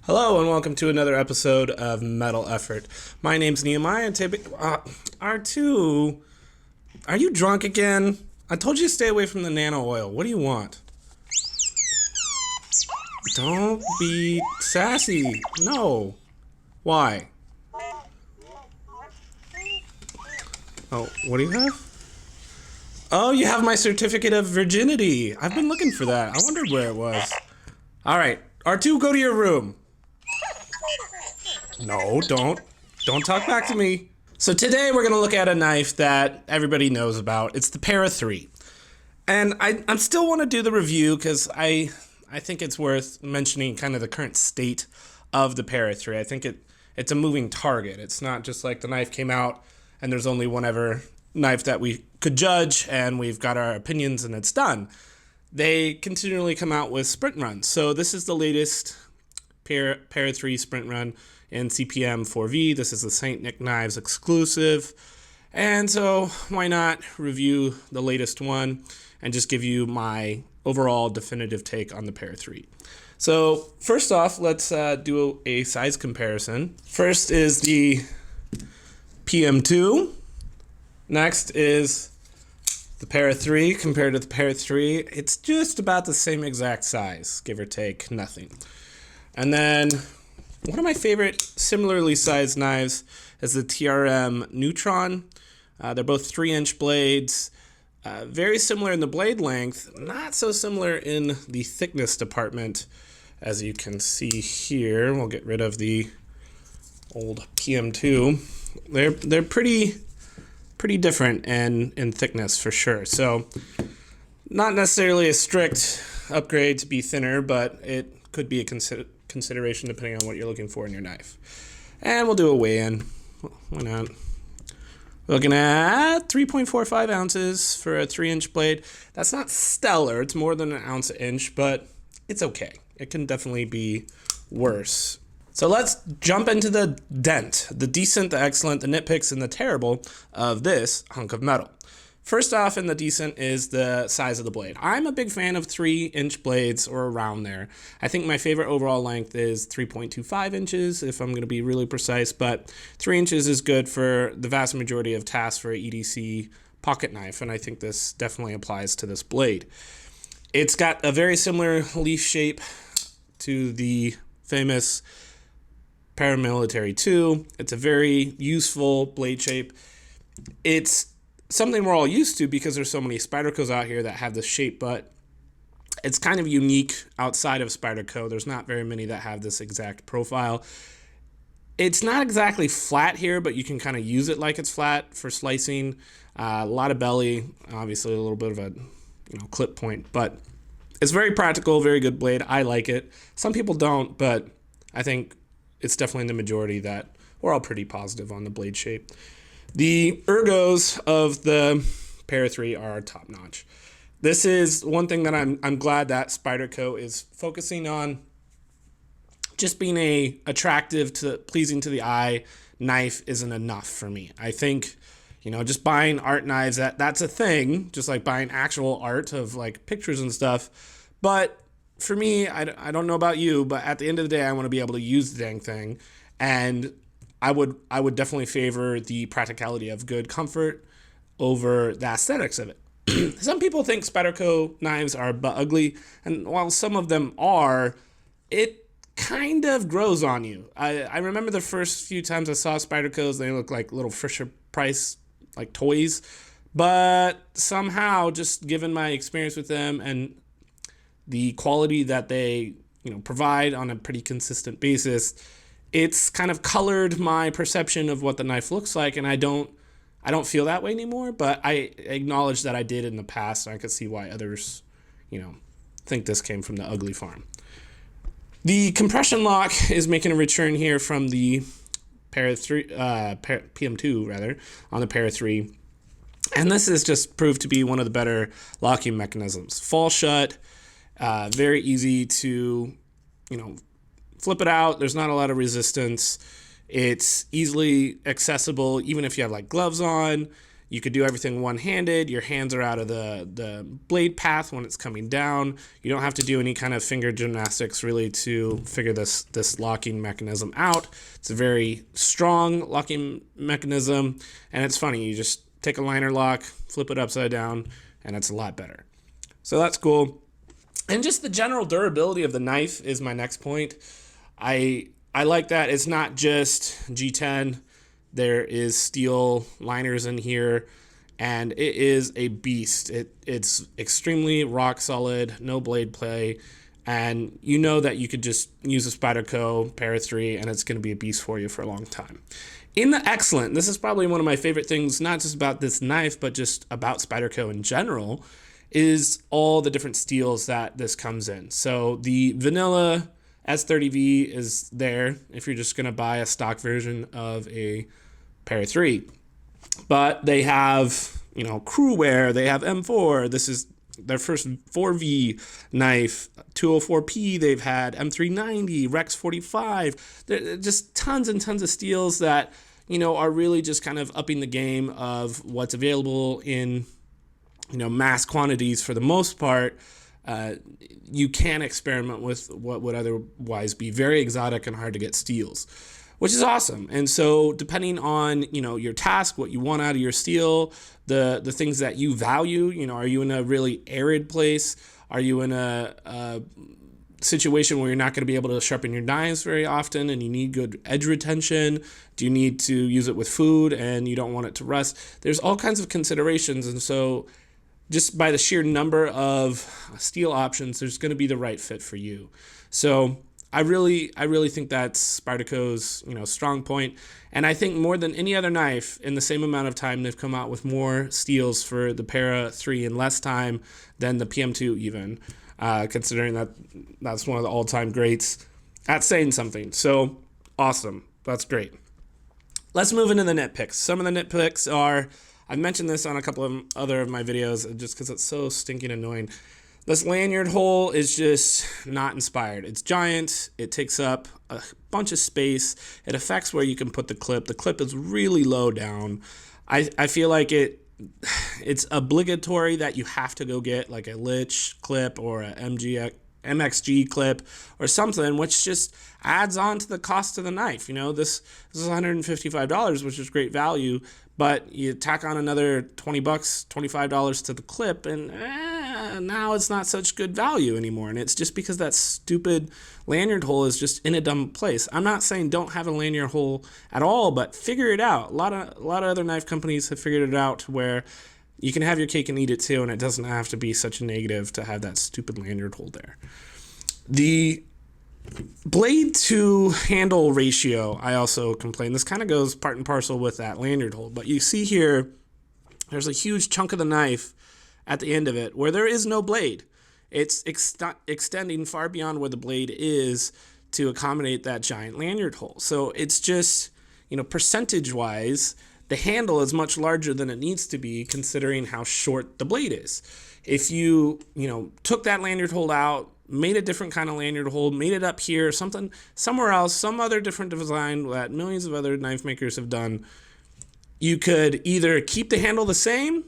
Hello and welcome to another episode of Metal Effort. My name's Nehemiah and R2, are you drunk again? I told you to stay away from the nano oil. What do you want? Don't be sassy. No. Why? Oh, what do you have? Oh, you have my certificate of virginity. I've been looking for that. I wondered where it was. All right, R2, go to your room. No, don't talk back to me. So today we're gonna look at a knife that everybody knows about. It's the Para 3. And I still want to do the review because I think it's worth mentioning kind of the current state of the Para 3. I think it's a moving target. It's not just like the knife came out and there's only one ever knife that we could judge and we've got our opinions and it's done. They continually come out with sprint runs. So this is the latest Para 3 sprint run in CPM 4V. This is the St. Nick Knives exclusive. And so why not review the latest one and just give you my overall definitive take on the Para 3. So first off, let's do a size comparison. First is the PM2. Next is the Para 3 compared to the Para 3. It's just about the same exact size, give or take, nothing. And then one of my favorite similarly sized knives is the TRM Neutron. They're both 3-inch blades, very similar in the blade length, not so similar in the thickness department. As you can see here, we'll get rid of the old PM2. They're pretty different in thickness for sure. So not necessarily a strict upgrade to be thinner, but it could be a consideration depending on what you're looking for in your knife. And we'll do a weigh-in. Why not? Looking at 3.45 ounces for a 3-inch blade. That's not stellar. It's more than an ounce an inch, but it's okay. It can definitely be worse. So let's jump into the dent, the decent, the excellent, the nitpicks, and the terrible of this hunk of metal. First off, in the decent is the size of the blade. I'm a big fan of 3-inch blades or around there. I think my favorite overall length is 3.25 inches if I'm going to be really precise, but 3 inches is good for the vast majority of tasks for an EDC pocket knife, and I think this definitely applies to this blade. It's got a very similar leaf shape to the famous Paramilitary 2. It's a very useful blade shape. It's something we're all used to because there's so many Spydercos out here that have this shape, but it's kind of unique outside of Spyderco. There's not very many that have this exact profile. It's not exactly flat here, but you can kind of use it like it's flat for slicing. A lot of belly, obviously a little bit of a clip point, but it's very practical, very good blade. I like it. Some people don't, but I think it's definitely the majority that we're all pretty positive on the blade shape. The ergos of the Para 3 are top notch. This is one thing that I'm glad that Spyderco is focusing on. Just being a attractive to pleasing to the eye knife isn't enough for me. I think, just buying art knives, that's a thing, just like buying actual art of like pictures and stuff. But for me, I don't know about you, but at the end of the day, I want to be able to use the dang thing. And I would definitely favor the practicality of good comfort over the aesthetics of it. Some people think Spyderco knives are butt ugly, and while some of them are, it kind of grows on you. I remember the first few times I saw Spydercos, they looked like little Fisher Price like toys, but somehow, just given my experience with them and the quality that they provide on a pretty consistent basis, it's kind of colored my perception of what the knife looks like, and I don't feel that way anymore, but I acknowledge that I did in the past, and I could see why others, think this came from the ugly farm. The compression lock is making a return here from the Para 3, PM2 rather, on the Para 3, and this has just proved to be one of the better locking mechanisms. Fall shut, very easy to, flip it out. There's not a lot of resistance. It's easily accessible even if you have like gloves on. You could do everything one-handed. Your hands are out of the blade path when it's coming down. You don't have to do any kind of finger gymnastics really to figure this locking mechanism out. It's a very strong locking mechanism, and it's funny. You just take a liner lock, flip it upside down, and it's a lot better. So that's cool. And just the general durability of the knife is my next point. I like that it's not just G10. There is steel liners in here, and it is a beast. It's extremely rock solid, no blade play, and you know that you could just use a Spyderco Para 3, and it's going to be a beast for you for a long time. In the excellent, this is probably one of my favorite things, not just about this knife, but just about Spyderco in general, is all the different steels that this comes in. So the vanilla S30V is there if you're just going to buy a stock version of a Para 3, but they have, you know, Crewwear, they have M4. This is their first 4V knife. 204P, they've had M390, Rex 45. There just tons and tons of steels that, you know, are really just kind of upping the game of what's available in, you know, mass quantities for the most part. You can experiment with what would otherwise be very exotic and hard to get steels, which is awesome. And so depending on, you know, your task, what you want out of your steel, the things that you value, you know, are you in a really arid place? Are you in a situation where you're not going to be able to sharpen your knives very often and you need good edge retention? Do you need to use it with food and you don't want it to rust? There's all kinds of considerations. And so just by the sheer number of steel options, there's going to be the right fit for you. So I really think that's Spyderco's, you know, strong point. And I think more than any other knife, in the same amount of time, they've come out with more steels for the Para 3 in less time than the PM2 even, considering that that's one of the all-time greats. That's saying something. So awesome. That's great. Let's move into the nitpicks. Some of the nitpicks are, I've mentioned this on a couple of other of my videos just because it's so stinking annoying. This lanyard hole is just not inspired. It's giant. It takes up a bunch of space. It affects where you can put the clip. The clip is really low down. I feel like it's obligatory that you have to go get like a Lich clip or a MXG clip or something, which just adds on to the cost of the knife. You know, this is $155, which is great value, but you tack on another $20, $25 to the clip, and now it's not such good value anymore. And it's just because that stupid lanyard hole is just in a dumb place. I'm not saying don't have a lanyard hole at all, but figure it out. A lot of other knife companies have figured it out where you can have your cake and eat it too, and it doesn't have to be such a negative to have that stupid lanyard hole there. The blade to handle ratio, I also complain. This kind of goes part and parcel with that lanyard hole, but you see here, there's a huge chunk of the knife at the end of it where there is no blade. It's extending far beyond where the blade is to accommodate that giant lanyard hole. So it's just, you know, percentage-wise, the handle is much larger than it needs to be considering how short the blade is. If you took that lanyard hole out, made a different kind of lanyard hole, made it up here, somewhere else, some other different design that millions of other knife makers have done, you could either keep the handle the same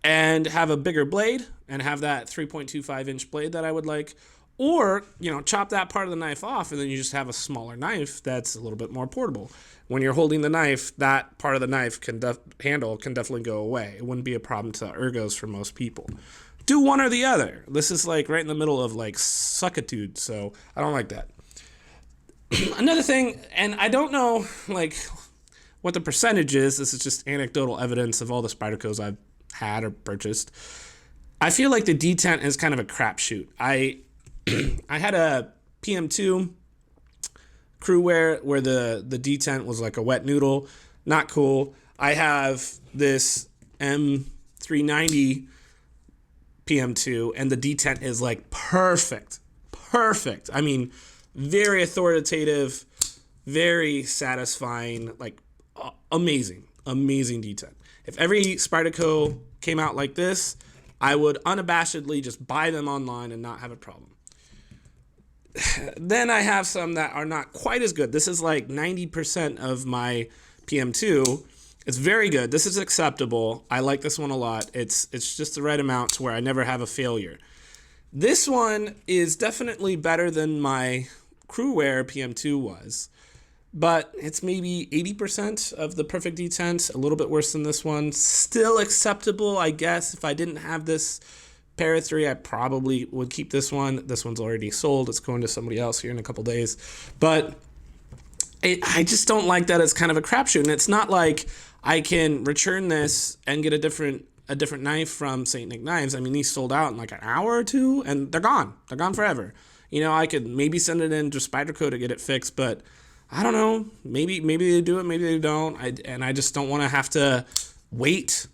and have a bigger blade and have that 3.25 inch blade that I would like, or, chop that part of the knife off and then you just have a smaller knife that's a little bit more portable. When you're holding the knife, that part of the knife handle can definitely go away. It wouldn't be a problem to ergos for most people. Do one or the other. This is like right in the middle of like suckitude, so I don't like that. Another thing, and I don't know like what the percentage is, this is just anecdotal evidence of all the Spydercos I've had or purchased. I feel like the detent is kind of a crapshoot. I had a PM2 Crewwear where the detent was like a wet noodle. Not cool. I have this M390 PM2 and the detent is like perfect. I mean, very authoritative, very satisfying, like amazing detent. If every Spyderco came out like this, I would unabashedly just buy them online and not have a problem. Then I have some that are not quite as good. This is like 90% of my PM2, It's very good. This is acceptable. I like this one a lot. It's just the right amount to where I never have a failure. This one is definitely better than my Crewwear PM2 was, but it's maybe 80% of the Perfect D10, a little bit worse than this one. Still acceptable, I guess. If I didn't have this Para 3, I probably would keep this one. This one's already sold. It's going to somebody else here in a couple days. But I just don't like that it's kind of a crapshoot. And it's not like I can return this and get a different knife from St. Nick Knives. I mean, these sold out in like an hour or two, and they're gone. They're gone forever. You know, I could maybe send it in to Spyderco to get it fixed, but I don't know. Maybe they do it, maybe they don't. I just don't want to have to wait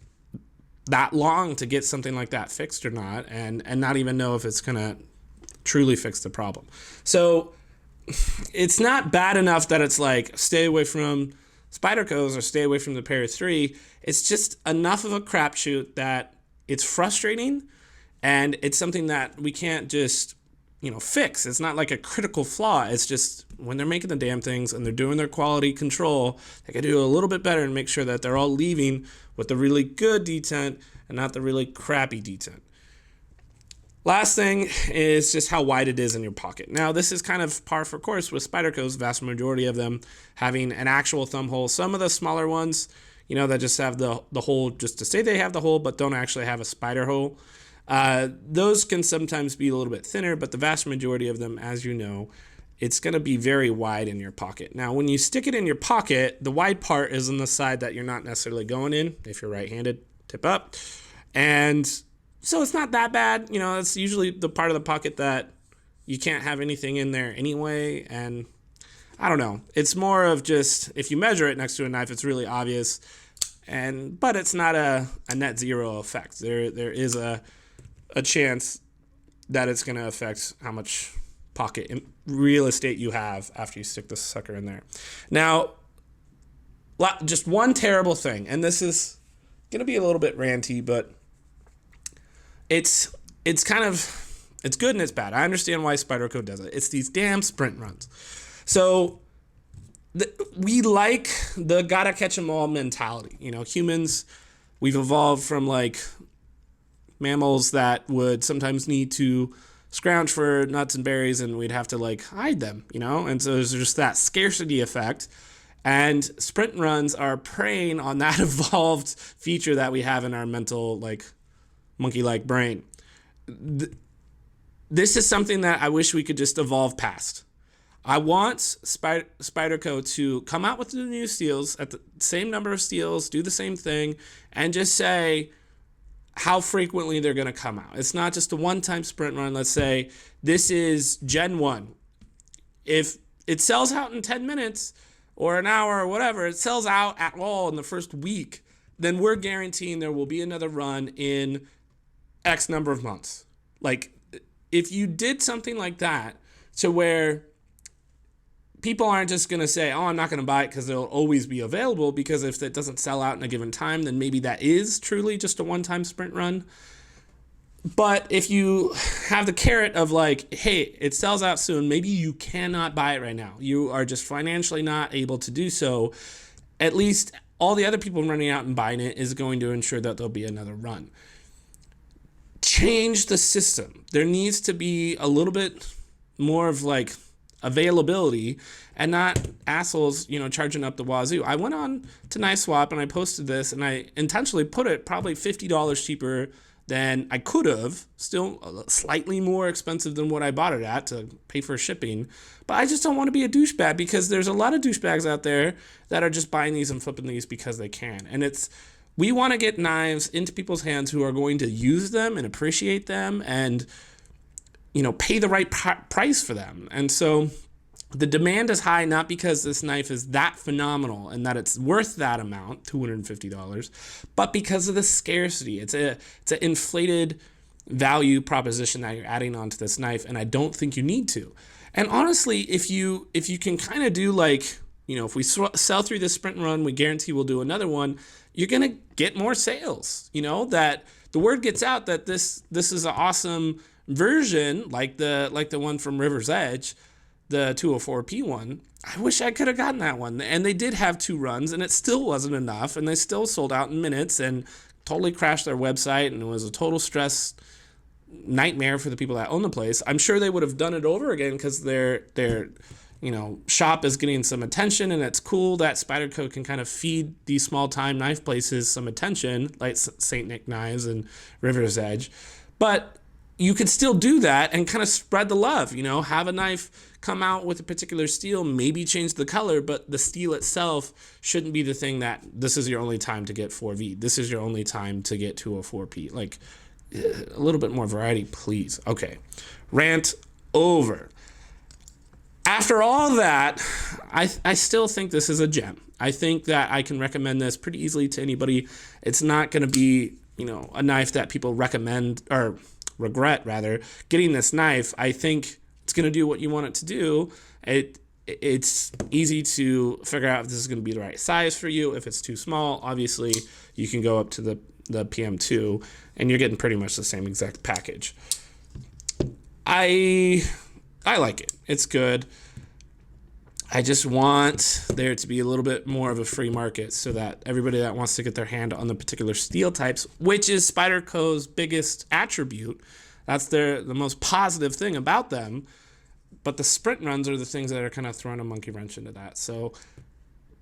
that long to get something like that fixed or not, and not even know if it's gonna truly fix the problem. So it's not bad enough that it's like stay away from Spydercos or stay away from the Para 3. It's just enough of a crapshoot that it's frustrating, and it's something that we can't just fix. It's not like a critical flaw. It's just when they're making the damn things and they're doing their quality control, they can do a little bit better and make sure that they're all leaving with the really good detent and not the really crappy detent. Last thing is just how wide it is in your pocket. Now, this is kind of par for course with Spyderco's, vast majority of them having an actual thumb hole. Some of the smaller ones, that just have the hole just to say they have the hole, but don't actually have a spider hole. Those can sometimes be a little bit thinner, but the vast majority of them, as you know, it's going to be very wide in your pocket. Now, when you stick it in your pocket, the wide part is on the side that you're not necessarily going in. If you're right-handed, tip up. And so it's not that bad. It's usually the part of the pocket that you can't have anything in there anyway. And I don't know. It's more of just, if you measure it next to a knife, it's really obvious. But it's not a net zero effect. There is a chance that it's going to affect how much pocket real estate you have after you stick this sucker in there. Now, just one terrible thing, and this is going to be a little bit ranty, but it's kind of, it's good and it's bad. I understand why Spyderco does it. It's these damn sprint runs. So we like the gotta catch 'em all mentality. Humans, we've evolved from like mammals that would sometimes need to scrounge for nuts and berries, and we'd have to like hide them, and so there's just that scarcity effect. And sprint runs are preying on that evolved feature that we have in our mental, like monkey-like brain. This is something that I wish we could just evolve past. I want Spyderco to come out with the new steels at the same number of steels, do the same thing, and just say how frequently they're going to come out. It's not just a one-time sprint run. Let's say this is Gen 1. If it sells out in 10 minutes or an hour or whatever, it sells out at all in the first week, then we're guaranteeing there will be another run in X number of months. Like, if you did something like that to where people aren't just going to say, oh, I'm not going to buy it because it'll always be available, because if it doesn't sell out in a given time, then maybe that is truly just a one-time sprint run. But if you have the carrot of like, hey, it sells out soon, maybe you cannot buy it right now. You are just financially not able to do so. At least all the other people running out and buying it is going to ensure that there'll be another run. Change the system. There needs to be a little bit more of like availability and not assholes, charging up the wazoo. I went on to Knife Swap and I posted this, and I intentionally put it probably $50 cheaper than I could have, still slightly more expensive than what I bought it at to pay for shipping. But I just don't want to be a douchebag, because there's a lot of douchebags out there that are just buying these and flipping these because they can. And we want to get knives into people's hands who are going to use them and appreciate them and, pay the right price for them. And so the demand is high, not because this knife is that phenomenal and that it's worth that amount, $250, but because of the scarcity. It's an inflated value proposition that you're adding onto this knife, and I don't think you need to. And honestly, if you can kind of do like, if we sell through this sprint run, we guarantee we'll do another one, you're going to get more sales, that the word gets out that this is an awesome version, like the one from River's Edge, the 204P one, I wish I could have gotten that one. And they did have 2 runs, and it still wasn't enough, and they still sold out in minutes and totally crashed their website, and it was a total stress nightmare for the people that own the place. I'm sure they would have done it over again because their shop is getting some attention, and it's cool that Spyderco can kind of feed these small time knife places some attention, like St. Nick Knives and River's Edge. But you could still do that and kind of spread the love, have a knife come out with a particular steel, maybe change the color, but the steel itself shouldn't be the thing that this is your only time to get 4V. This is your only time to get 204P. Like, a little bit more variety, please. Okay, rant over. After all that, I still think this is a gem. I think that I can recommend this pretty easily to anybody. It's not going to be, a knife that people recommend or regret, rather, getting this knife. I think it's going to do what you want it to do. It's easy to figure out if this is going to be the right size for you. If it's too small, obviously, you can go up to the PM2, and you're getting pretty much the same exact package. I like it. It's good. I just want there to be a little bit more of a free market so that everybody that wants to get their hand on the particular steel types, which is Spyderco's biggest attribute, that's the most positive thing about them. But the sprint runs are the things that are kind of throwing a monkey wrench into that. So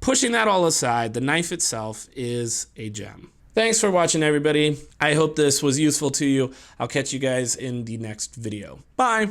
pushing that all aside, the knife itself is a gem. Thanks for watching, everybody. I hope this was useful to you. I'll catch you guys in the next video. Bye.